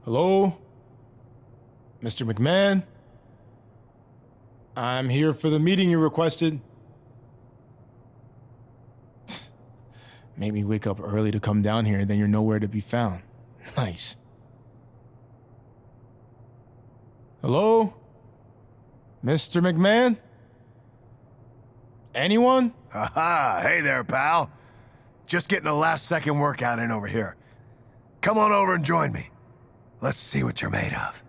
Hello? Mr. McMahon? I'm here for the meeting you requested. Made me wake up early to come down here, then you're nowhere to be found. Nice. Hello? Mr. McMahon? Anyone? Haha, hey there, pal. Just getting a last-second workout in over here. Come on over and join me. Let's see what you're made of.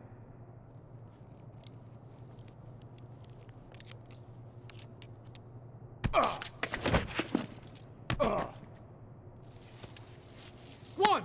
One!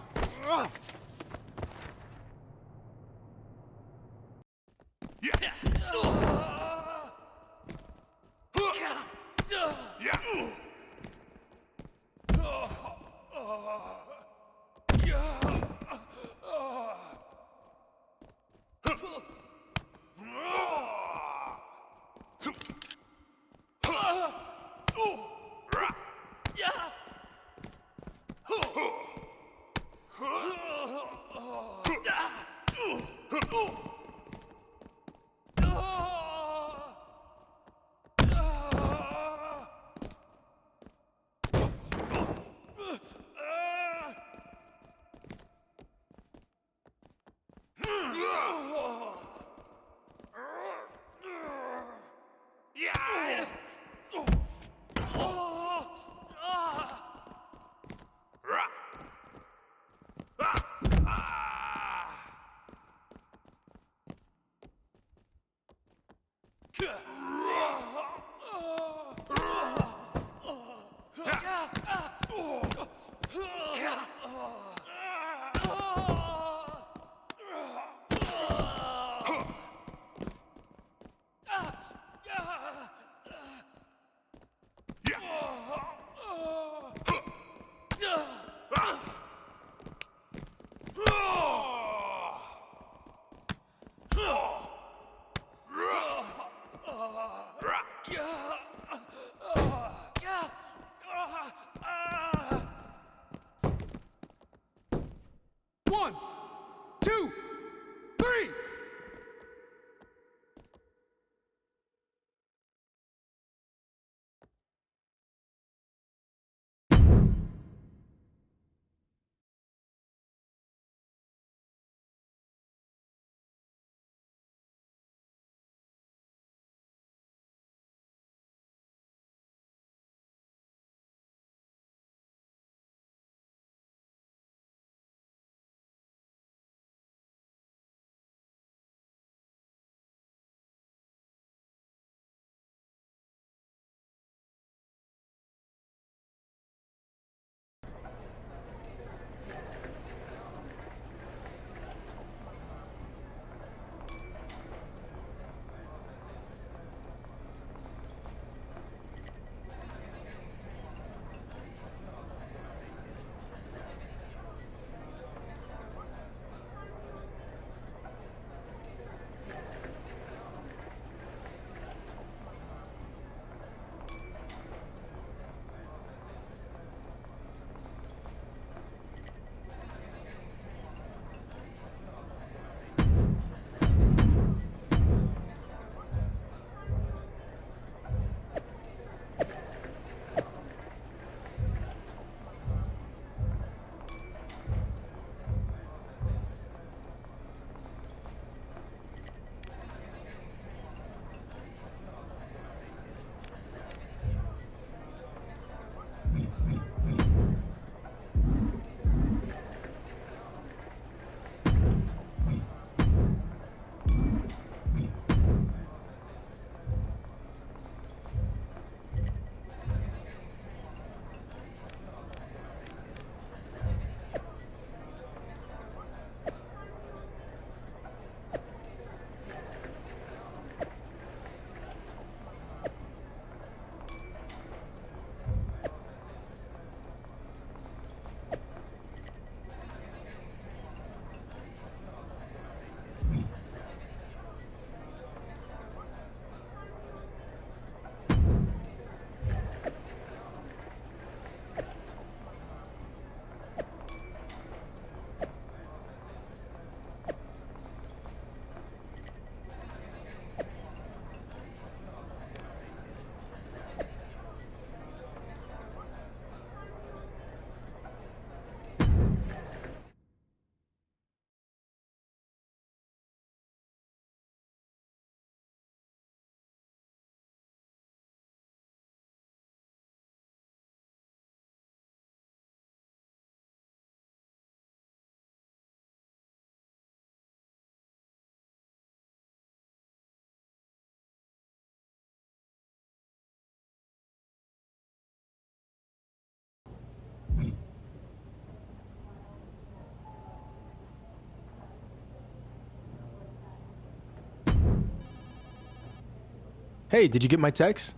Hey, did you get my text?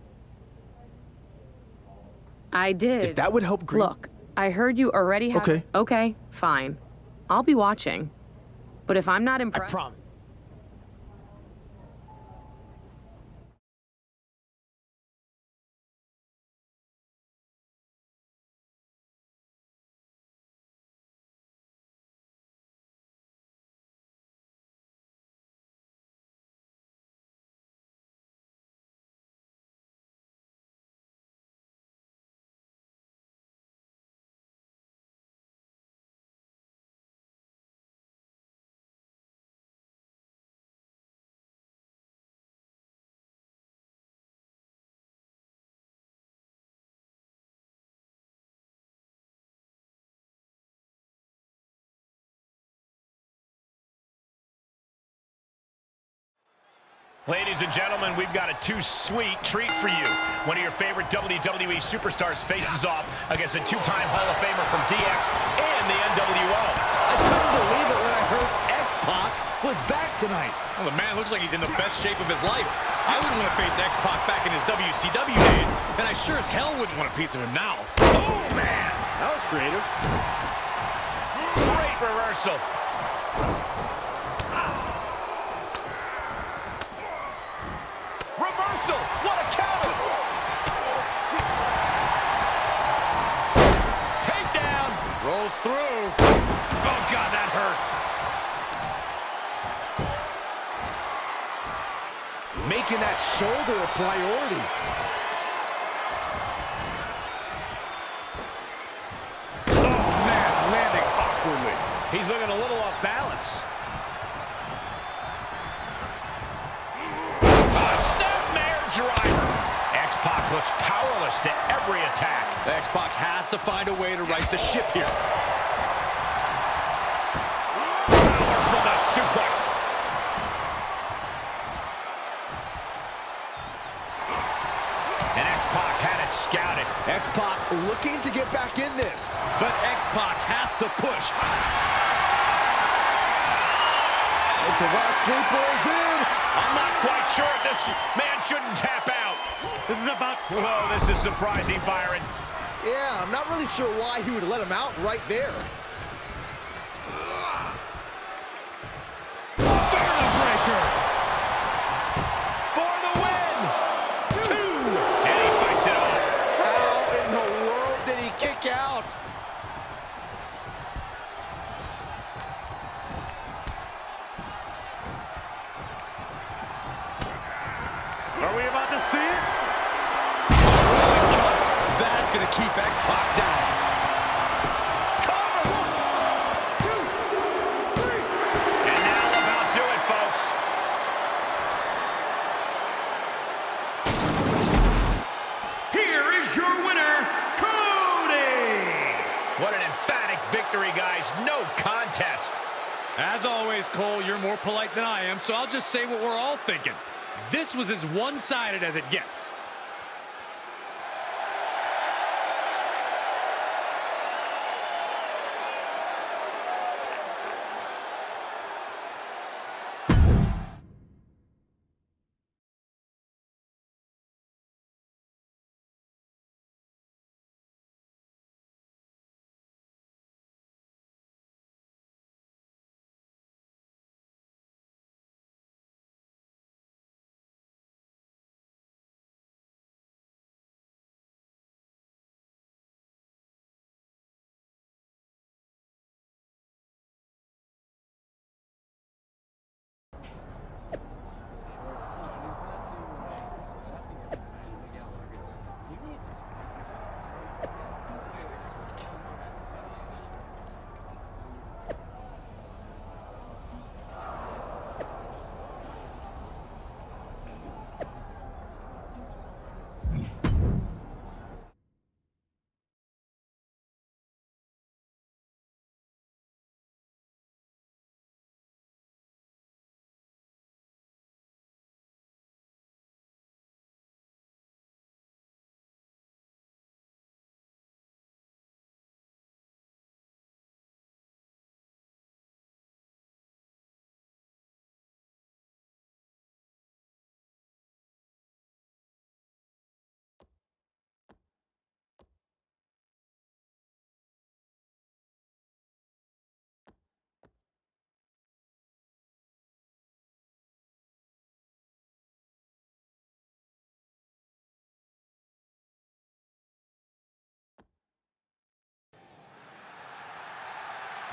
I did. If that would help Green... Look, I heard you already have... Okay. Okay, fine. I'll be watching. But if I'm not I impressed... promise. Ladies and gentlemen, we've got a too-sweet treat for you. One of your favorite WWE superstars faces off against a two-time Hall of Famer from DX and the NWO. I couldn't believe it when I heard X-Pac was back tonight. Well, the man looks like he's in the best shape of his life. I wouldn't want to face X-Pac back in his WCW days, and I sure as hell wouldn't want a piece of him now. Oh, man! That was creative. Great reversal. Reversal! What a counter! Takedown! Rolls through. Oh, God, that hurt. Making that shoulder a priority. Oh, man, landing awkwardly. He's looking a little off balance. Driver. X-Pac looks powerless to every attack. X-Pac has to find a way to right the ship here. Power from the suplex. And X-Pac had it scouted. X-Pac looking to get back in this. But X-Pac has to push. Cravat sleepers in. I'm not quite sure this man shouldn't tap out. This is about... Whoa, this is surprising, Byron. Yeah, I'm not really sure why he would let him out right there. Barrel breaker. For the win. 2. And he fights it off. How in the world did he kick out? Are we about to see it? That's going to keep X-Pac down. Cover. 2, 3. And that'll about do it, folks. Here is your winner, Cody. What an emphatic victory, guys. No contest. As always, Cole, you're more polite than I am, so I'll just say what we're all thinking. This was as one-sided as it gets.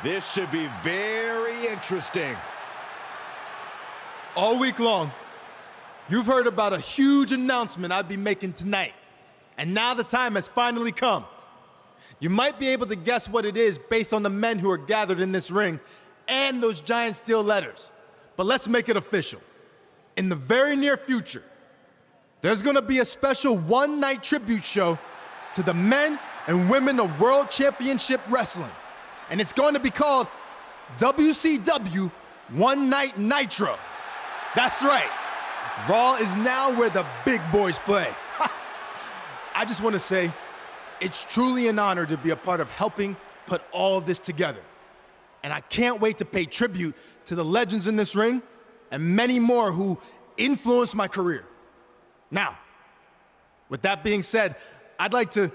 This should be very interesting. All week long, you've heard about a huge announcement I'd be making tonight. And now the time has finally come. You might be able to guess what it is based on the men who are gathered in this ring and those giant steel letters. But let's make it official. In the very near future, there's gonna be a special one-night tribute show to the men and women of World Championship Wrestling. And it's going to be called WCW One Night Nitro. That's right. Raw is now where the big boys play. I just want to say, it's truly an honor to be a part of helping put all of this together. And I can't wait to pay tribute to the legends in this ring and many more who influenced my career. Now, with that being said, I'd like to...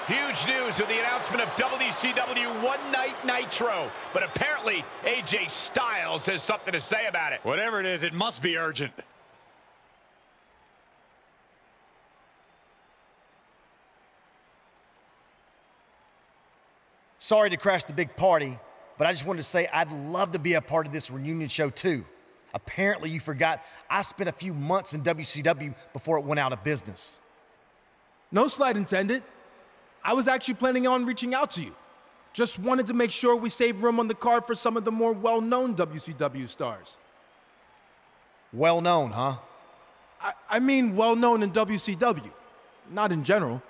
Huge news with the announcement of WCW One Night Nitro. But apparently, AJ Styles has something to say about it. Whatever it is, it must be urgent. Sorry to crash the big party, but I just wanted to say I'd love to be a part of this reunion show too. Apparently you forgot I spent a few months in WCW before it went out of business. No slight intended. I was actually planning on reaching out to you. Just wanted to make sure we saved room on the card for some of the more well-known WCW stars. Well known, huh? I mean well-known in WCW, not in general.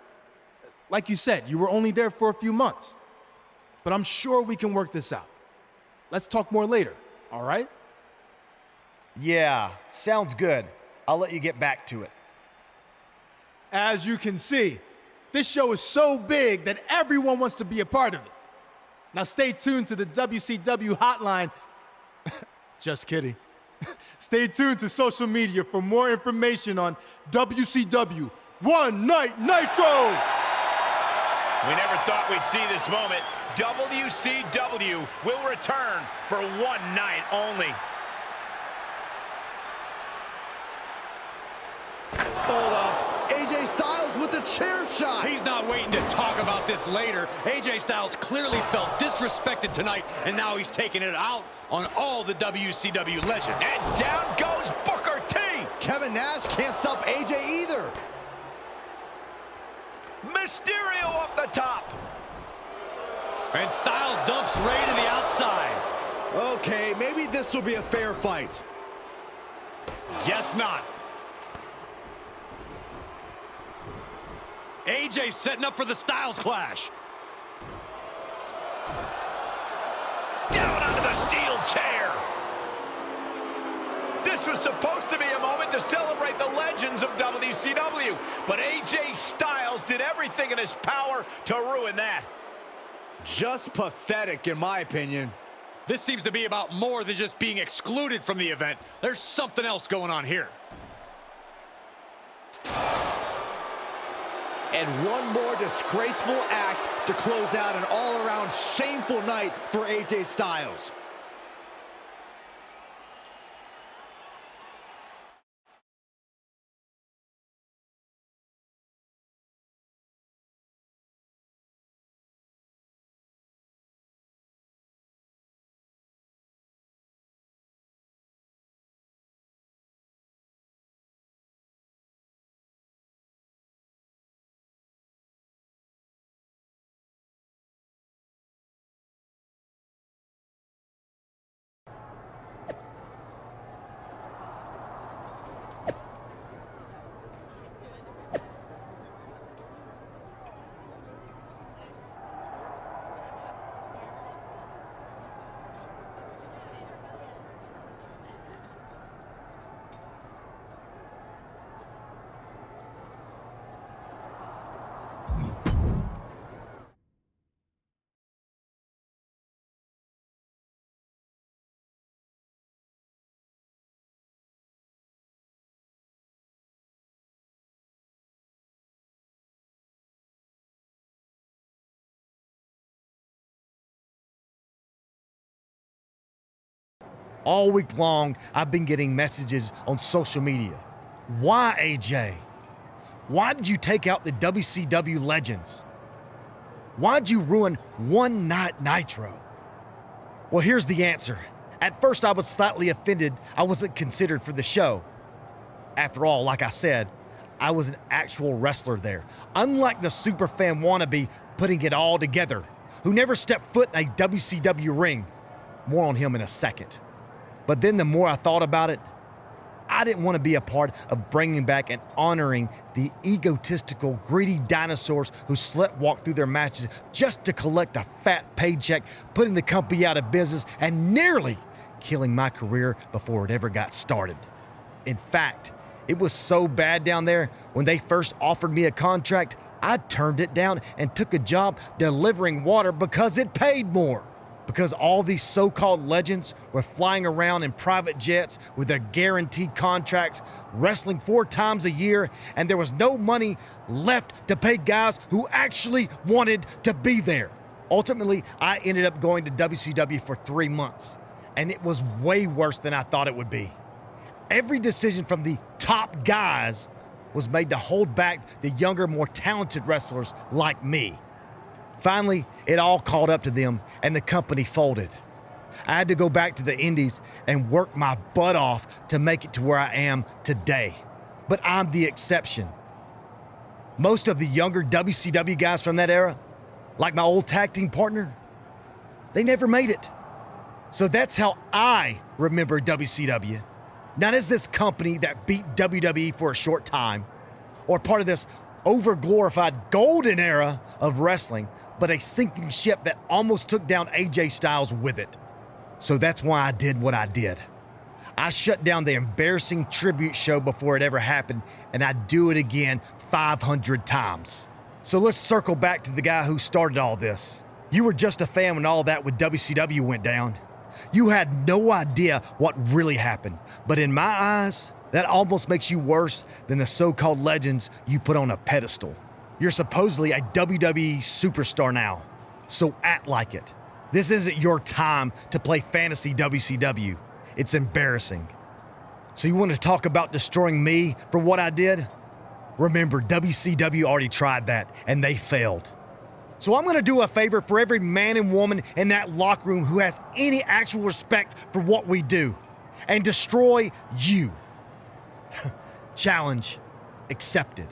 Like you said, you were only there for a few months. But I'm sure we can work this out. Let's talk more later, all right? Yeah, sounds good. I'll let you get back to it. As you can see, this show is so big that everyone wants to be a part of it. Now stay tuned to the WCW hotline. Just kidding. Stay tuned to social media for more information on WCW One Night Nitro! We never thought we'd see this moment. WCW will return for one night only. Hold up. AJ Styles with the chair shot. He's not waiting to talk about this later. AJ Styles clearly felt disrespected tonight, and now he's taking it out on all the WCW legends. And down goes Booker T. Kevin Nash can't stop AJ either. Mysterio off the top. And Styles dumps Ray to the outside. Okay, maybe this will be a fair fight. Guess not. AJ setting up for the Styles clash. Down onto the steel chair. This was supposed to be a moment to celebrate the legends of WCW, but AJ Styles did everything in his power to ruin that. Just pathetic, in my opinion. This seems to be about more than just being excluded from the event. There's something else going on here. And one more disgraceful act to close out an all-around shameful night for AJ Styles. All week long, I've been getting messages on social media. Why, AJ? Why did you take out the WCW legends? Why'd you ruin one night Nitro? Well, here's the answer. At first, I was slightly offended I wasn't considered for the show. After all, like I said, I was an actual wrestler there, unlike the superfan wannabe putting it all together, who never stepped foot in a WCW ring. More on him in a second. But then the more I thought about it, I didn't want to be a part of bringing back and honoring the egotistical, greedy dinosaurs who sleptwalk through their matches just to collect a fat paycheck, putting the company out of business and nearly killing my career before it ever got started. In fact, it was so bad down there, when they first offered me a contract, I turned it down and took a job delivering water because it paid more. Because all these so-called legends were flying around in private jets with their guaranteed contracts, wrestling 4 times a year, and there was no money left to pay guys who actually wanted to be there. Ultimately, I ended up going to WCW for 3 months, and it was way worse than I thought it would be. Every decision from the top guys was made to hold back the younger, more talented wrestlers like me. Finally, it all caught up to them, and the company folded. I had to go back to the Indies and work my butt off to make it to where I am today. But I'm the exception. Most of the younger WCW guys from that era, like my old tag team partner, they never made it. So that's how I remember WCW. Not as this company that beat WWE for a short time, or part of this over-glorified golden era of wrestling, but a sinking ship that almost took down AJ Styles with it. So that's why I did what I did. I shut down the embarrassing tribute show before it ever happened, and I'd do it again 500 times. So let's circle back to the guy who started all this. You were just a fan when all that with WCW went down. You had no idea what really happened, but in my eyes, that almost makes you worse than the so-called legends you put on a pedestal. You're supposedly a WWE superstar now, so act like it. This isn't your time to play fantasy WCW. It's embarrassing. So you want to talk about destroying me for what I did? Remember, WCW already tried that, and they failed. So I'm going to do a favor for every man and woman in that locker room who has any actual respect for what we do, and destroy you. Challenge accepted.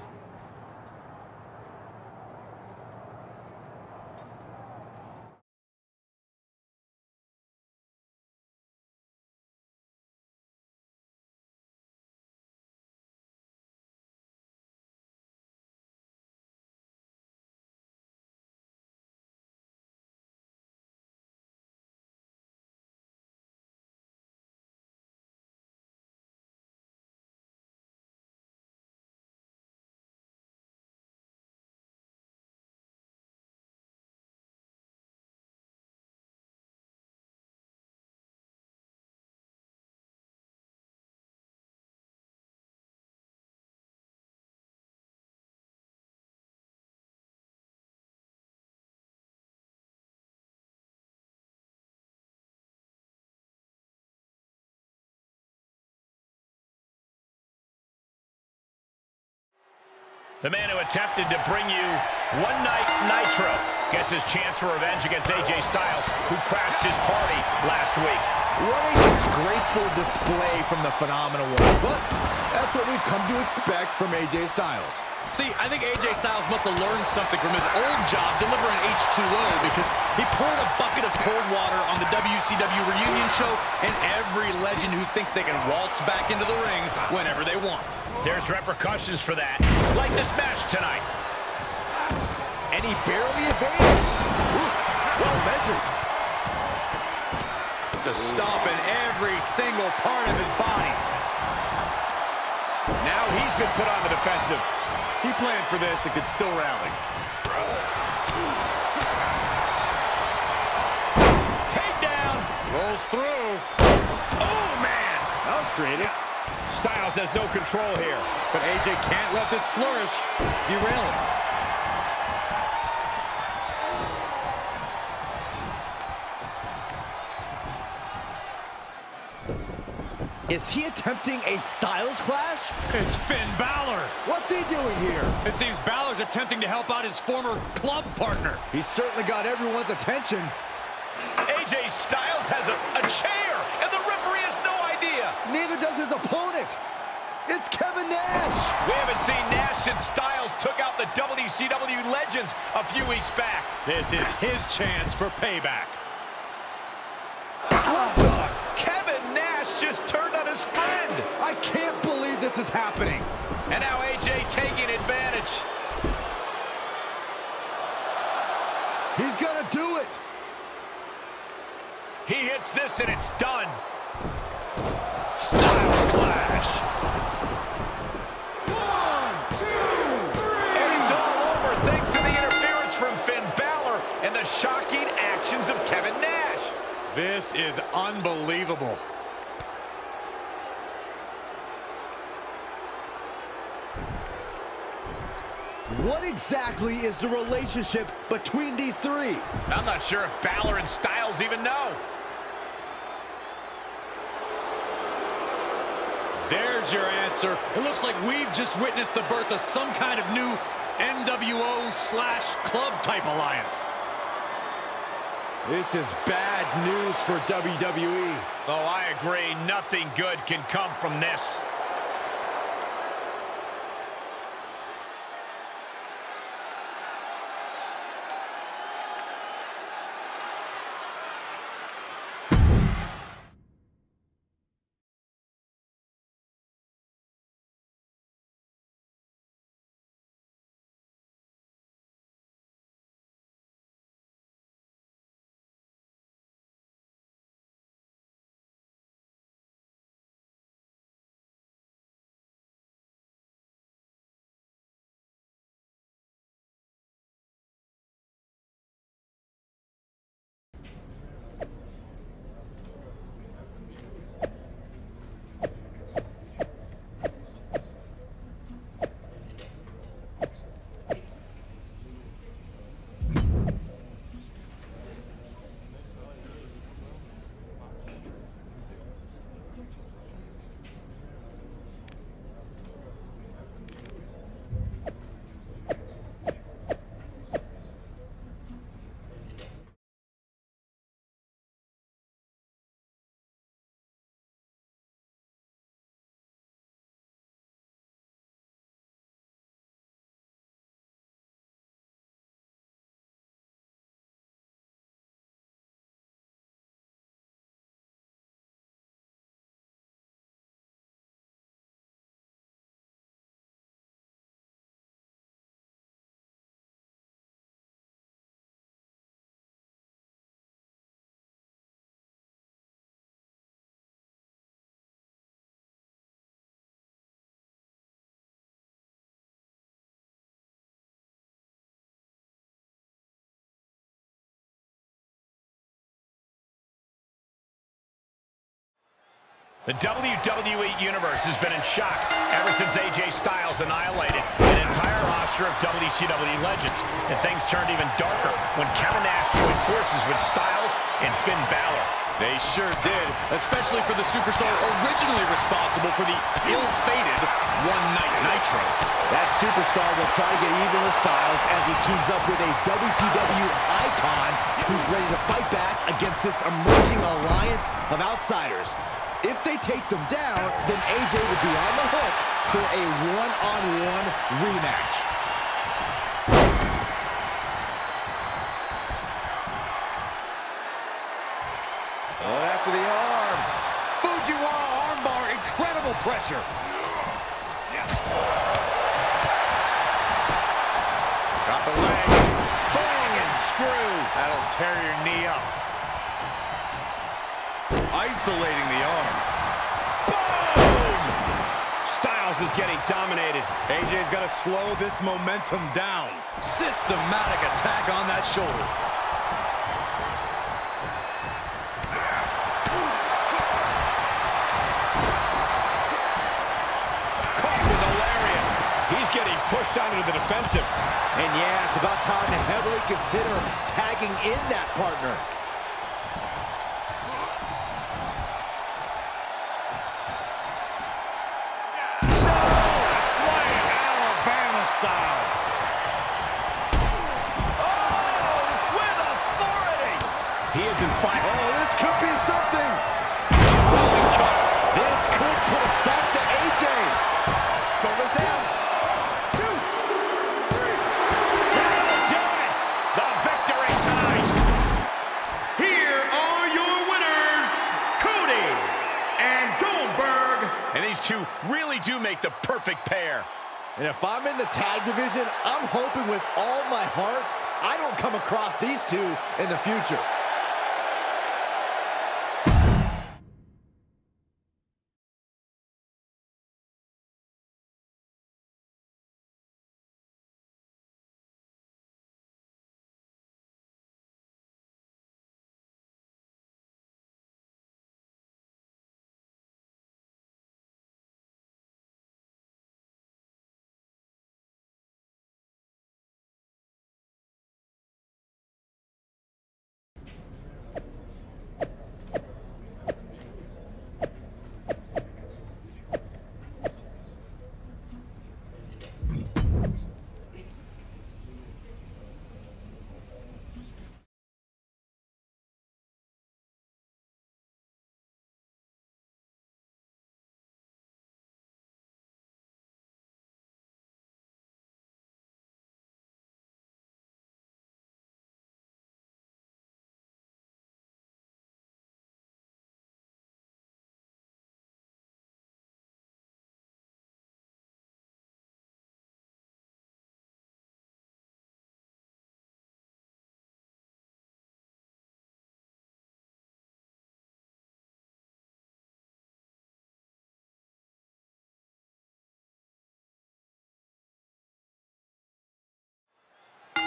The man who attempted to bring you one night Nitro gets his chance for revenge against AJ Styles, who crashed his party last week. What a disgraceful display from the Phenomenal One, but that's what we've come to expect from AJ Styles. See, I think AJ Styles must have learned something from his old job delivering H2O, because he poured a bucket of cold water on the WCW reunion show and every legend who thinks they can waltz back into the ring whenever they want. There's repercussions for that, like this match tonight. And he barely evades. Ooh, well measured. Just stomping every single part of his body. Now he's been put on the defensive. He planned for this and could still rally. Takedown. Rolls through. Oh, man. That was creative. Styles has no control here. But AJ can't let this flourish derail him. Is he attempting a Styles clash? It's Finn Balor. What's he doing here? It seems Balor's attempting to help out his former club partner. He's certainly got everyone's attention. AJ Styles has a chair, and the referee has no idea. Neither does his opponent. It's Kevin Nash. We haven't seen Nash since Styles took out the WCW legends a few weeks back. This is his chance for payback. Kevin Nash just turned on his friend. I can't believe this is happening. And now AJ taking advantage. He's gonna do it. He hits this and it's done. Styles clash. 1, 2, 3. And it's all over thanks to the interference from Finn Balor and the shocking actions of Kevin Nash. This is unbelievable. What exactly is the relationship between these three? I'm not sure if Balor and Styles even know. There's your answer. It looks like we've just witnessed the birth of some kind of new NWO/club type alliance. This is bad news for WWE. Oh, I agree. Nothing good can come from this. The WWE Universe has been in shock ever since AJ Styles annihilated an entire roster of WCW legends. And things turned even darker when Kevin Nash joined forces with Styles and Finn Balor. They sure did, especially for the superstar originally responsible for the ill-fated One Night Nitro. That superstar will try to get even with Styles as he teams up with a WCW icon who's ready to fight back against this emerging alliance of outsiders. If they take them down, then AJ would be on the hook for a one-on-one rematch. After the arm. Fujiwara armbar, incredible pressure. Got the leg. Bang and screw. That'll tear your knee up. Isolating the arm. Boom! Styles is getting dominated. AJ's got to slow this momentum down. Systematic attack on that shoulder. Caught with a lariat. He's getting pushed down into the defensive. And yeah, it's about time to heavily consider tagging in that partner. style. Oh, with authority. He is in fight. Oh, this could be something. This could put a stop to AJ. Shoulders down. 2, 3. That'll do it. The victory tonight. Here are your winners, Cody and Goldberg. And these two really do make the perfect pair. And if I'm in the tag division, I'm hoping with all my heart I don't come across these two in the future.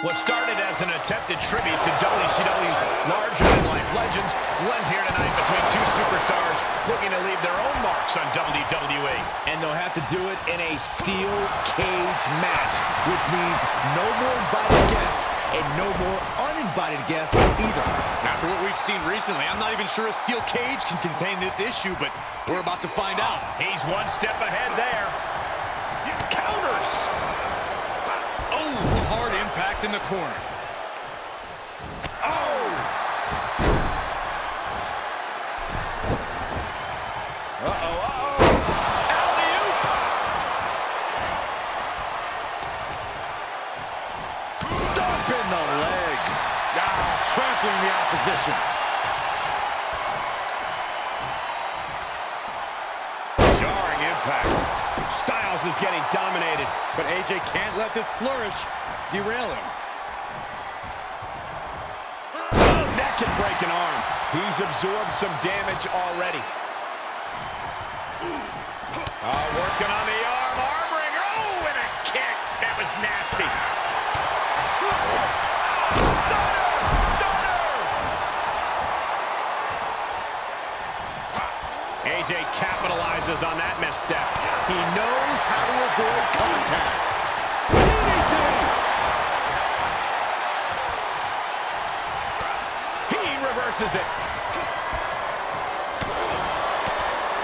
What started as an attempted tribute to WCW's larger-than-life legends went here tonight between two superstars looking to leave their own marks on WWE. And they'll have to do it in a steel cage match, which means no more invited guests and no more uninvited guests either. After what we've seen recently, I'm not even sure a steel cage can contain this issue, but we're about to find out. He's one step ahead there. Counters! Oh, hard impact in the corner. Oh! Alley-oop! Stomp in the leg. Trampling the opposition. Jarring impact. Styles is getting dominated. But AJ can't let this flourish derail him. Oh, that can break an arm. He's absorbed some damage already. Working on the arm wringer. Oh, and a kick. That was nasty. Stunner! AJ capitalizes on that misstep. He knows how to avoid contact. He reverses it.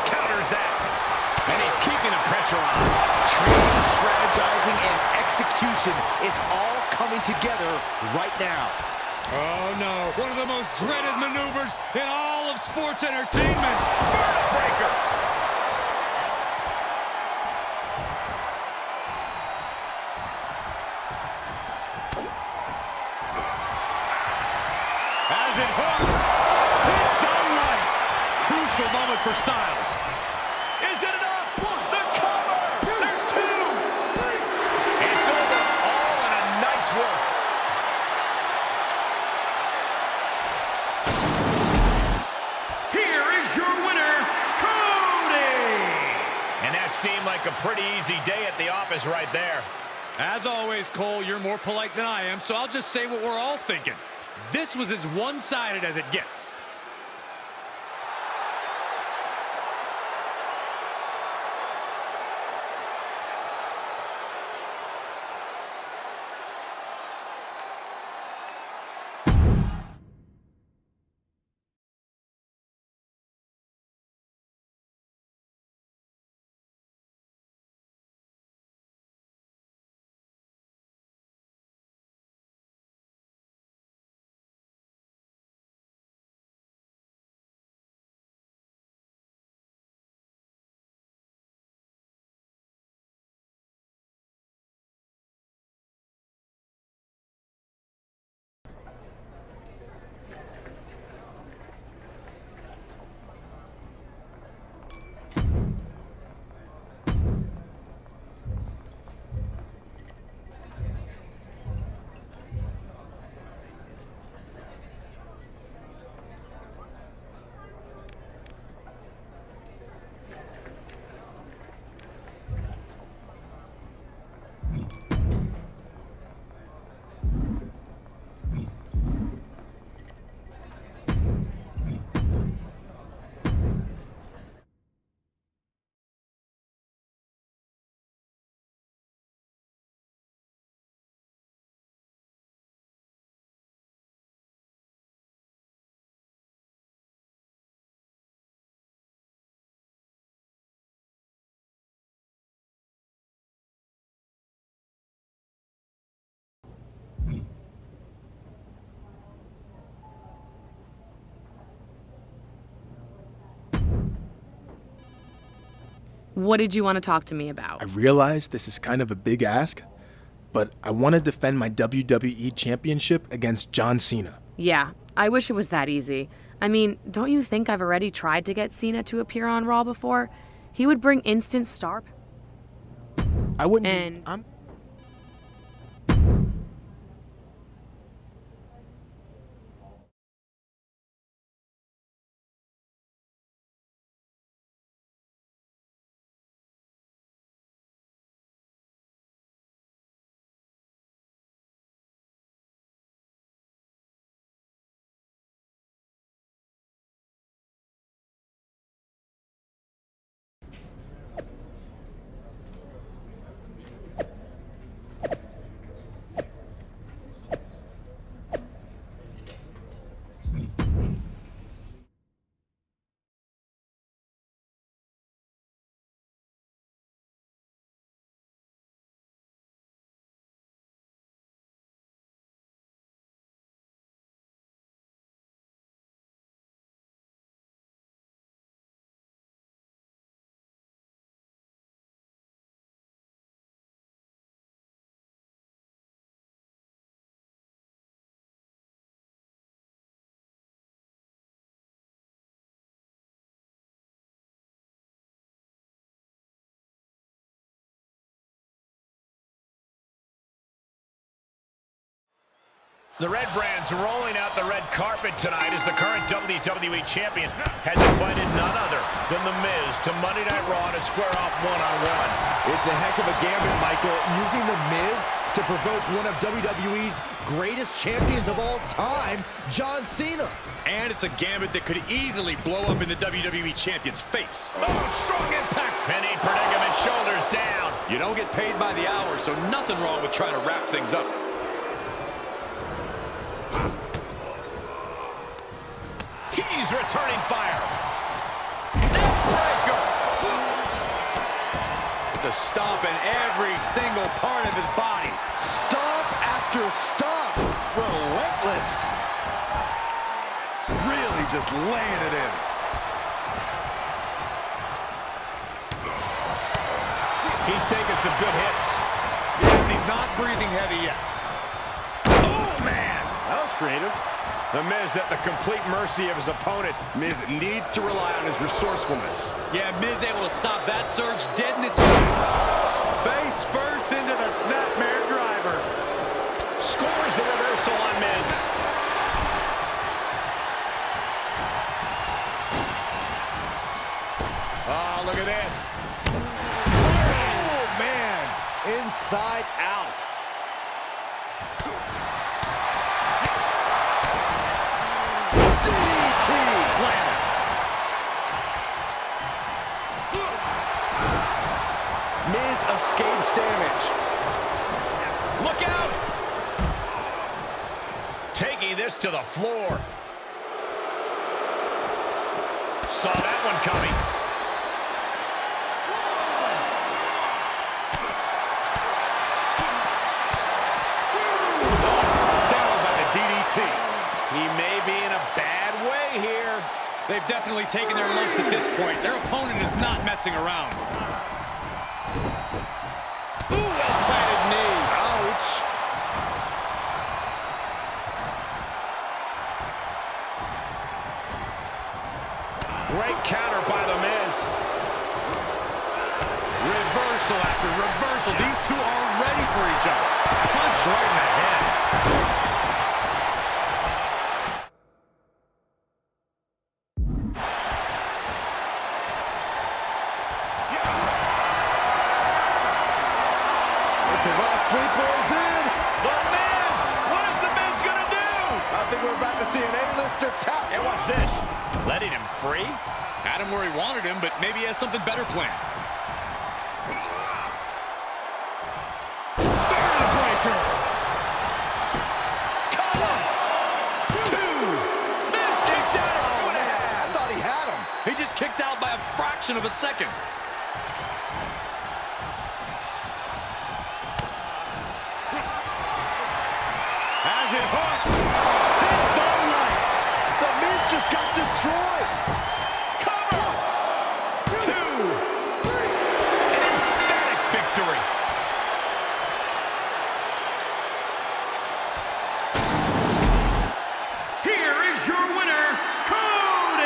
Counters that. And he's keeping the pressure on. Training, strategizing, and execution. It's all coming together right now. Oh, no. One of the most dreaded maneuvers in all of sports entertainment. Breaker. As it hooks. Hit done right. Crucial moment for Styles. Is it enough? The cover. There's two. It's over. All in a nice work. Here is your winner, Cody. And that seemed like a pretty easy day at the office right there. As always, Cole, you're more polite than I am, so I'll just say what we're all thinking. This was as one-sided as it gets. What did you want to talk to me about? I realize this is kind of a big ask, but I want to defend my WWE Championship against John Cena. Yeah, I wish it was that easy. I mean, don't you think I've already tried to get Cena to appear on Raw before? He would bring instant star. I wouldn't. And The Red Brand's rolling out the red carpet tonight as the current WWE Champion has invited none other than The Miz to Monday Night Raw to square off one-on-one. It's a heck of a gambit, Michael, using The Miz to provoke one of WWE's greatest champions of all time, John Cena. And it's a gambit that could easily blow up in the WWE Champion's face. Oh, strong impact. Penny predicament, shoulders down. You don't get paid by the hour, so nothing wrong with trying to wrap things up. He's returning fire. Neckbreaker. The stomp in every single part of his body. Stomp after stomp. Relentless. Really just laying it in. He's taking some good hits. Yeah, he's not breathing heavy yet. Oh, man. That was creative. The Miz at the complete mercy of his opponent. Miz needs to rely on his resourcefulness. Yeah, Miz able to stop that surge dead in its tracks. Face first into the snapmare driver. Scores the reversal on Miz. Oh, look at this. Oh, man. Inside out. DDT. Miz escapes damage. Look out! Taking this to the floor. Saw that one coming. Down by the DDT. He may be in a bad way here. They've definitely taken their lumps at this point. Their opponent is not messing around. Ooh, well-planted knee. Ouch. Great counter by The Miz. Reversal after reversal. These two are ready for each other. Punch right in the head. Sleeper's in. The Miz! What is The Miz gonna do? I think we're about to see an A-lister tap. And watch this. Letting him free? Had him where he wanted him, but maybe he has something better planned. Breaker. Cover! Two! Miz kicked out at 2.5. I thought he had him. He just kicked out by a fraction of a second. Has it hooked. Hit the lights. The Miz just got destroyed. Cover. 2. victory. Here is your winner, Cody!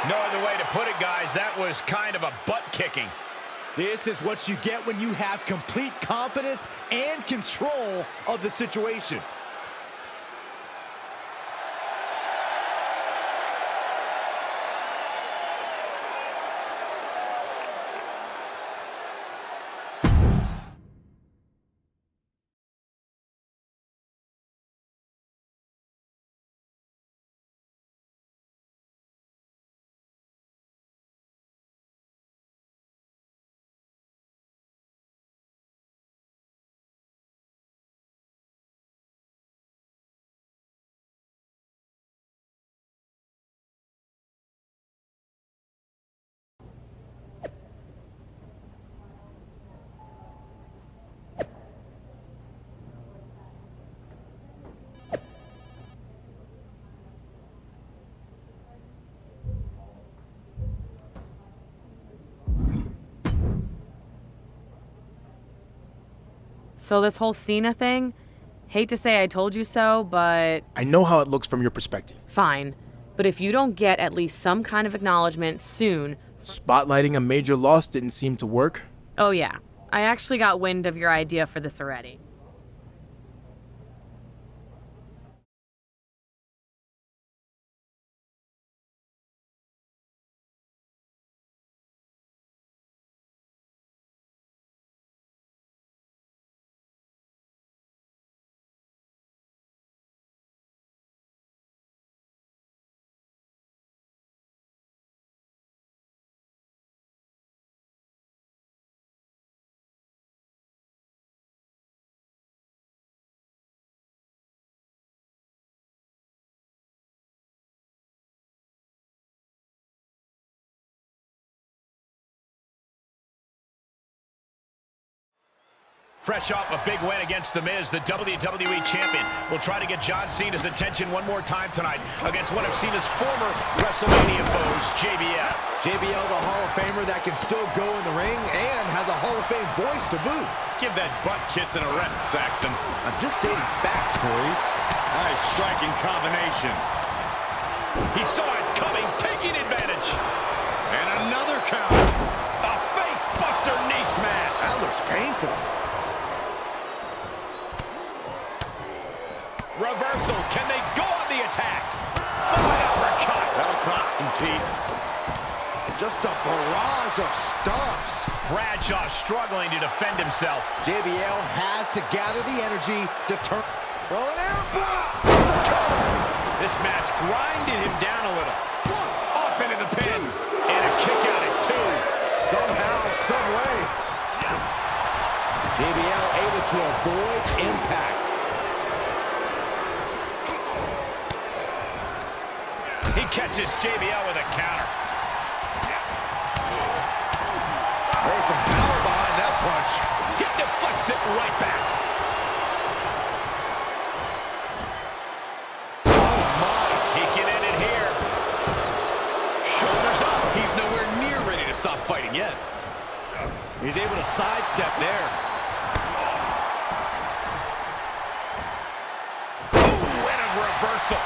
No other way to put it, guys. That was kind of a butt kicking. This is what you get when you have complete confidence and control of the situation. So this whole Cena thing, hate to say I told you so, but I know how it looks from your perspective. fine. But if you don't get at least some kind of acknowledgement soon, Spotlighting a major loss didn't seem to work. oh yeah, I actually got wind of your idea for this already. Fresh off a big win against The Miz, the WWE Champion will try to get John Cena's attention one more time tonight against one of Cena's former WrestleMania foes, JBL. JBL's a Hall of Famer that can still go in the ring and has a Hall of Fame voice to boot. Give that butt kiss an rest, Saxton. I'm just stating facts, Corey. Nice striking combination. He saw it coming, taking advantage. And another count. A face-buster knee smash. That looks painful. Reversal. Can they go on the attack? Oh, an uppercut. That'll cost some teeth. Just a barrage of stomps. Bradshaw struggling to defend himself. JBL has to gather the energy to turn. Rolling air. This match grinded him down a little. Off into the pin. And a kick out at 2. Somehow, some way. JBL able to avoid impact. He catches JBL with a counter. There's some power behind that punch. He deflects it right back. Oh, my. He can end it here. Shoulders up. He's nowhere near ready to stop fighting yet. He's able to sidestep there. Ooh, and a reversal.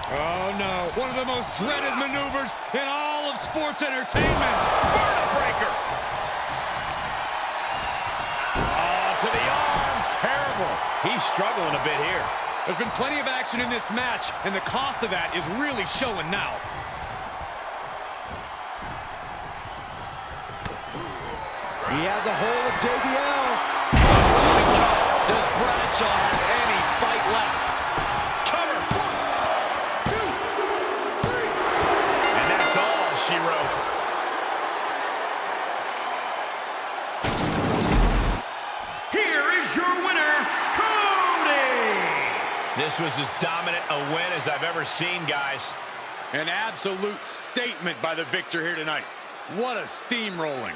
Oh, no. One of the most dreaded maneuvers in all of sports entertainment. Vertebreaker. Oh, to the arm. Terrible. He's struggling a bit here. There's been plenty of action in this match, and the cost of that is really showing now. He has a hold of JBL. Does Bradshaw have any fight left? Cover. 1, 2, 3. And that's all she wrote. Here is your winner, Cody! This was as dominant a win as I've ever seen, guys. An absolute statement by the victor here tonight. What a steamrolling.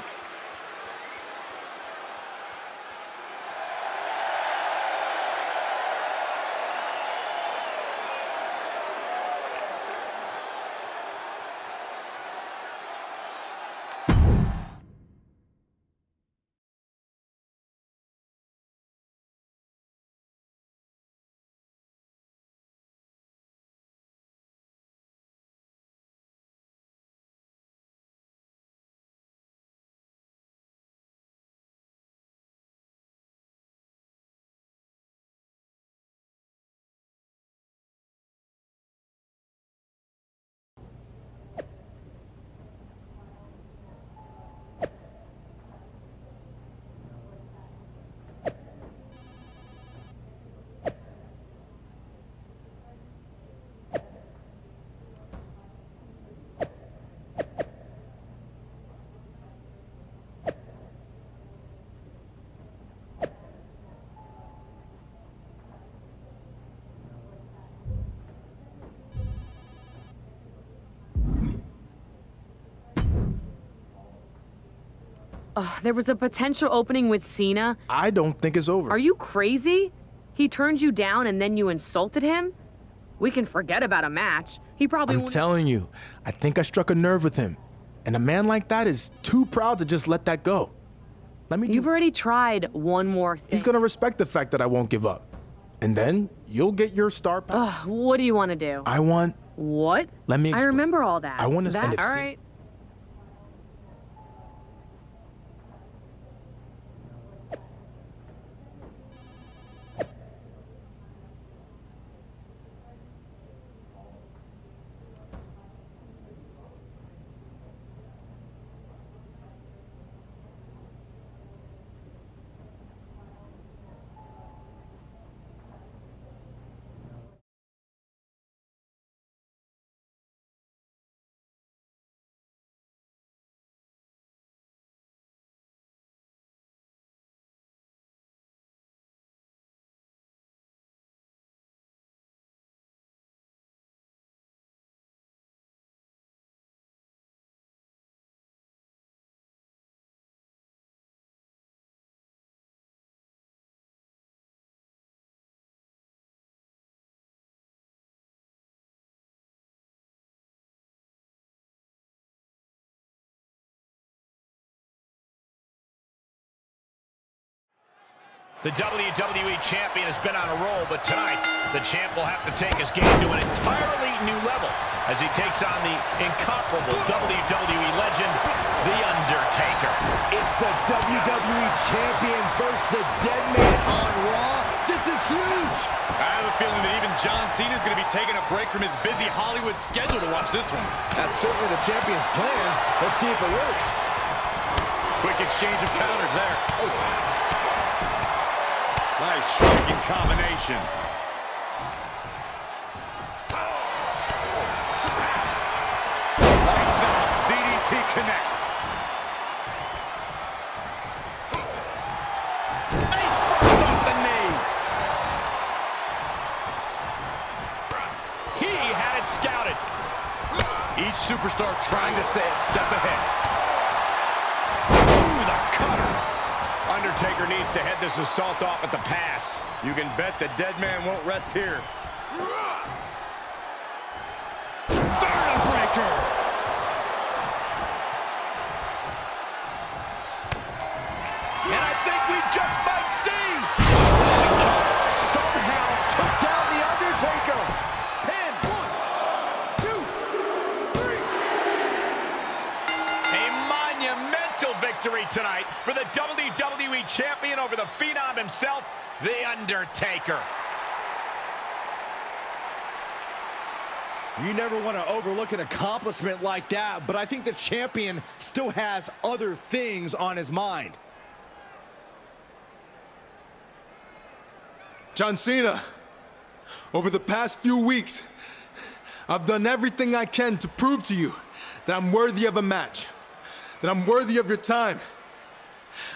There was a potential opening with Cena. I don't think it's over. Are you crazy? He turned you down and then you insulted him? We can forget about a match. He probably I'm telling you, I think I struck a nerve with him. And a man like that is too proud to just let that go. You've already tried one more thing. He's gonna respect the fact that I won't give up. And then you'll get your star power. What do you want to do? I want... What? Let me explain. I remember all that. I want to send it. All right. The WWE Champion has been on a roll, but tonight, the champ will have to take his game to an entirely new level as he takes on the incomparable WWE legend, The Undertaker. It's the WWE Champion versus the Dead Man on Raw. This is huge. I have a feeling that even John Cena is going to be taking a break from his busy Hollywood schedule to watch this one. That's certainly the champion's plan. Let's see if it works. Quick exchange of counters there. Nice striking combination. Lights out. DDT connects. Face first off the knee. He had it scouted. Each superstar trying to stay a step ahead. Ooh, the cutter. Undertaker needs to head this assault off at the pass. You can bet the Dead Man won't rest here. Vertebreaker! And I think we just might see. Somehow took down The Undertaker. Pin. 1, 2, 3. A monumental victory tonight for the WWE Champion over the Phenom himself, The Undertaker. You never want to overlook an accomplishment like that, but I think the champion still has other things on his mind. John Cena, over the past few weeks, I've done everything I can to prove to you that I'm worthy of a match, that I'm worthy of your time.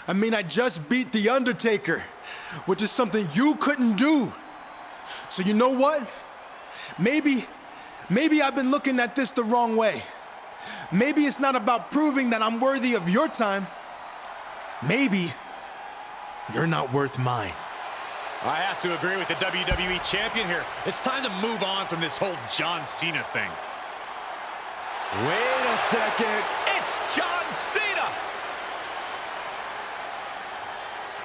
I mean, I just beat The Undertaker, which is something you couldn't do. So you know what? Maybe I've been looking at this the wrong way. Maybe it's not about proving that I'm worthy of your time. Maybe you're not worth mine. I have to agree with the WWE Champion here. It's time to move on from this whole John Cena thing. Wait a second. It's John Cena,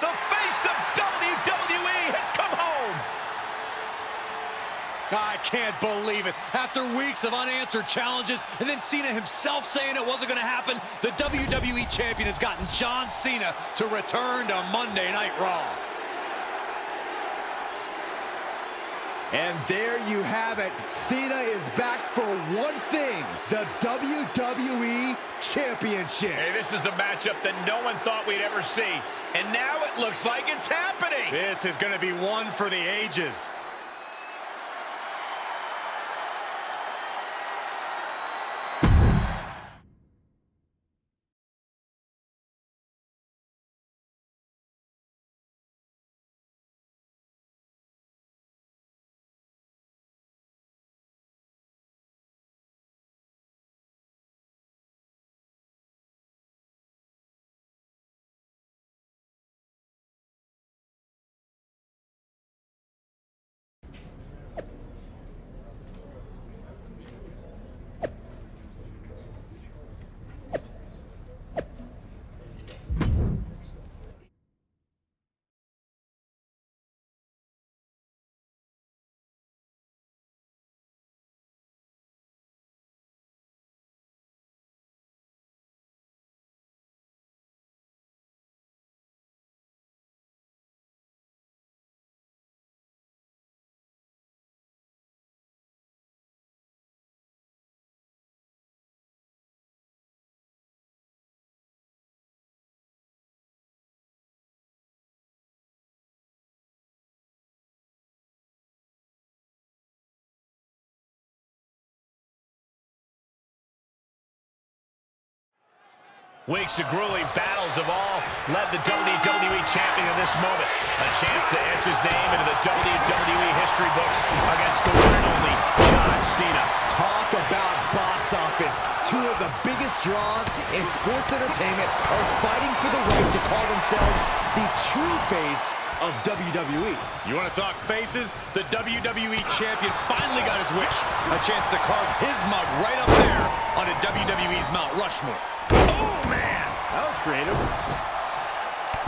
the face of WWE has come home. I can't believe it. After weeks of unanswered challenges, and then Cena himself saying it wasn't going to happen, the WWE Champion has gotten John Cena to return to Monday Night Raw. And there you have it. Cena is back for one thing, the WWE Championship. Hey, this is a matchup that no one thought we'd ever see. And now it looks like it's happening. This is going to be one for the ages. Weeks of grueling battles have all led the WWE Champion to this moment. A chance to etch his name into the WWE history books against the one and only John Cena. Talk about box office. Two of the biggest draws in sports entertainment are fighting for the right to call themselves the true face of WWE. You want to talk faces? The WWE Champion finally got his wish. A chance to carve his mug right up there on a WWE's Mount Rushmore. Oh, man! That was creative.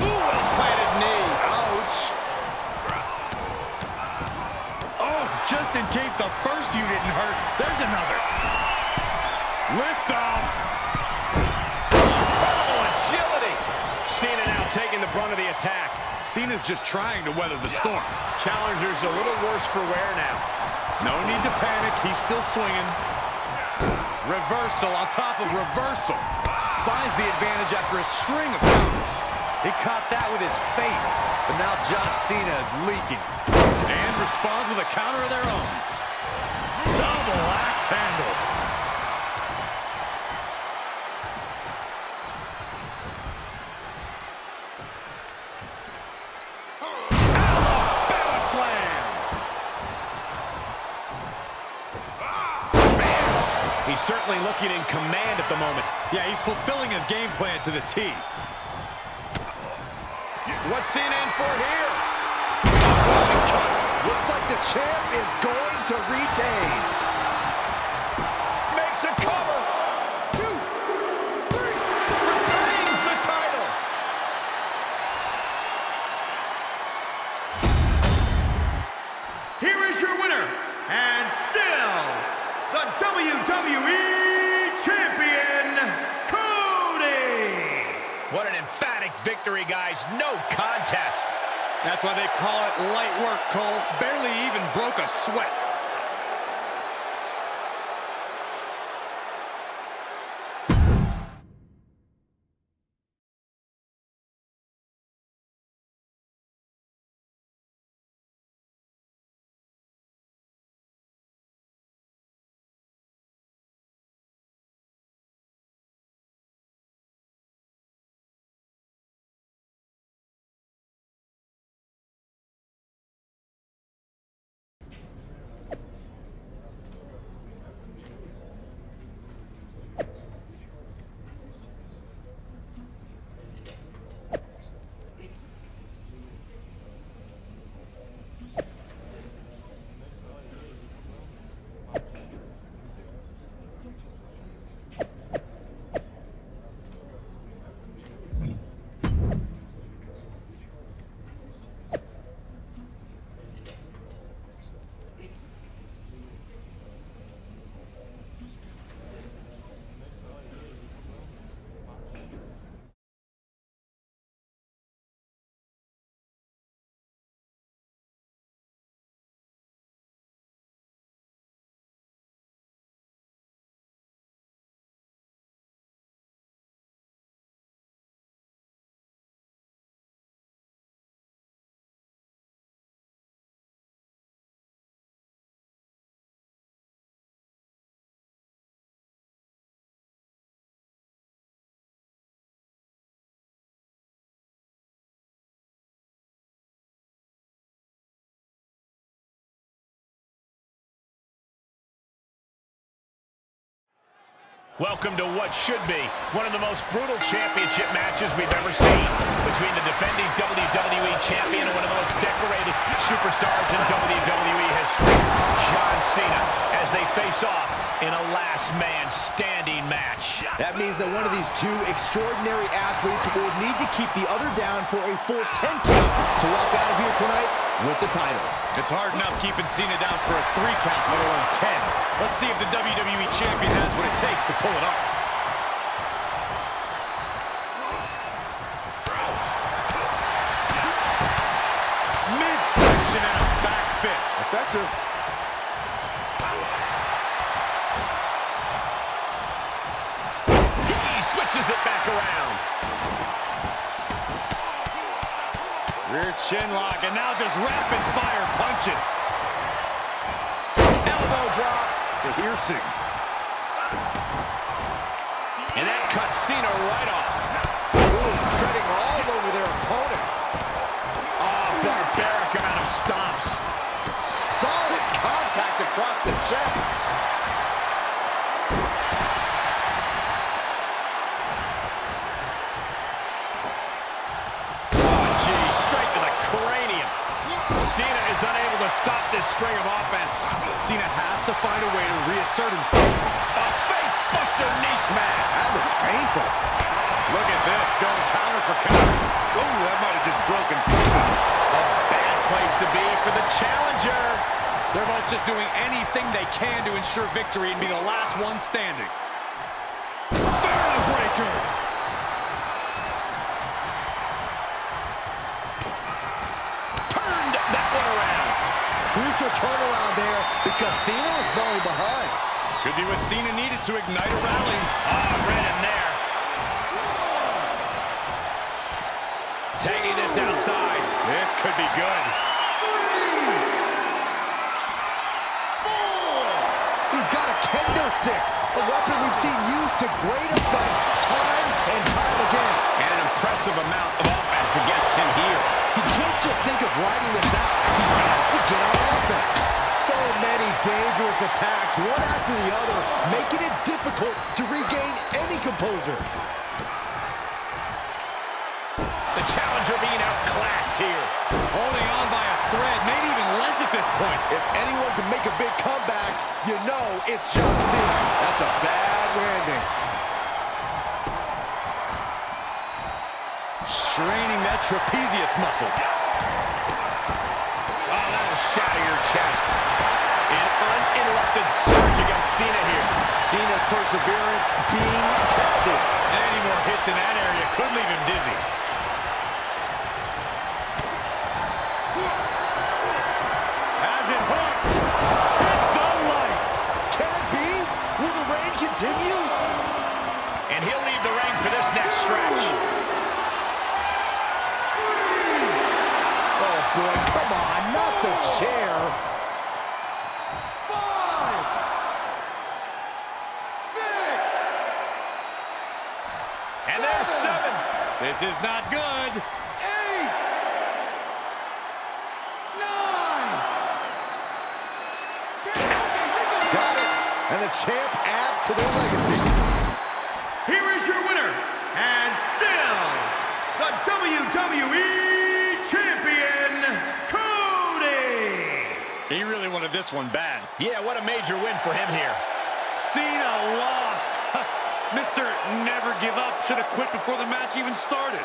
Ooh, well-planted knee. Ouch. Oh, just in case the first few didn't hurt, there's another. Lift off. Oh, agility! Cena now taking the brunt of the attack. Cena's just trying to weather the storm. Challenger's a little worse for wear now. No need to panic. He's still swinging. Reversal on top of reversal. Finds the advantage after a string of counters. He caught that with his face. But now John Cena is leaking. And responds with a counter of their own. Double axe handle. He's certainly looking in command at the moment. Yeah, he's fulfilling his game plan to the T. What's Cena in for here? Looks like the champ is going to retain. Makes a cover. 2, 3. Retains the title. Here is your winner, and still the WWE Champion, Cody! What an emphatic victory, guys. No contest. That's why they call it light work, Cole. Barely even broke a sweat. Welcome to what should be one of the most brutal championship matches we've ever seen between the defending WWE Champion and one of the most decorated superstars in WWE history, John Cena, as they face off in a last man standing match. That means that one of these two extraordinary athletes will need to keep the other down for a full 10 count to walk out of here tonight with the title. It's hard enough keeping Cena down for a 3 count, let alone 10. Let's see if the WWE Champion has what it takes to pull it off. Midsection and a back fist. Effective. He switches it back around. Rear chin lock, and now just rapid fire punches. Elbow drop. Piercing. And that cut Cena right off. Ooh, treading all over their opponent. Oh, barbaric amount of stomps. Solid contact across the chest. Oh, gee, straight to the cranium. Cena is unable to stop this string of offense. Cena has to find a way to reassert himself. A face buster knee smash. That looks painful. Look at this, going counter for counter. Oh, that might have just broken something. A bad place to be for the challenger. They're both just doing anything they can to ensure victory and be the last one standing. Barrel breaker. Turned that one around. Crucial turnaround there because Cena was falling behind. Could be what Cena needed to ignite a rally. Right in there. Tagging this outside. This could be good. He's got a kendo stick, a weapon we've seen used to great effect time and time again. And an impressive amount of offense against him here. He can't just think of riding this out. He has to get on offense. So many dangerous attacks, one after the other, making it difficult to regain any composure. The challenger being outclassed here. Holding on by a thread, maybe even less at this point. If anyone can make a big comeback, you know it's John Cena. That's a bad landing. Straining that trapezius muscle. Oh, that'll shatter your chest. An uninterrupted surge against Cena here. Cena's perseverance being tested. Any more hits in that area could leave him dizzy. Has it hooked. Hit the lights. Can it be? Will the reign continue? And he'll leave the ring for this next stretch. Oh boy, come on, not the chair. 5, 6, And there's 7. This is not good. 8, 9. Got it. And the champ adds to their legacy. Here is your winner, and still the WWE Champion, Cody. He really wanted this one bad. Yeah, what a major win for him here. Cena lost. Mr. Never Give Up should have quit before the match even started.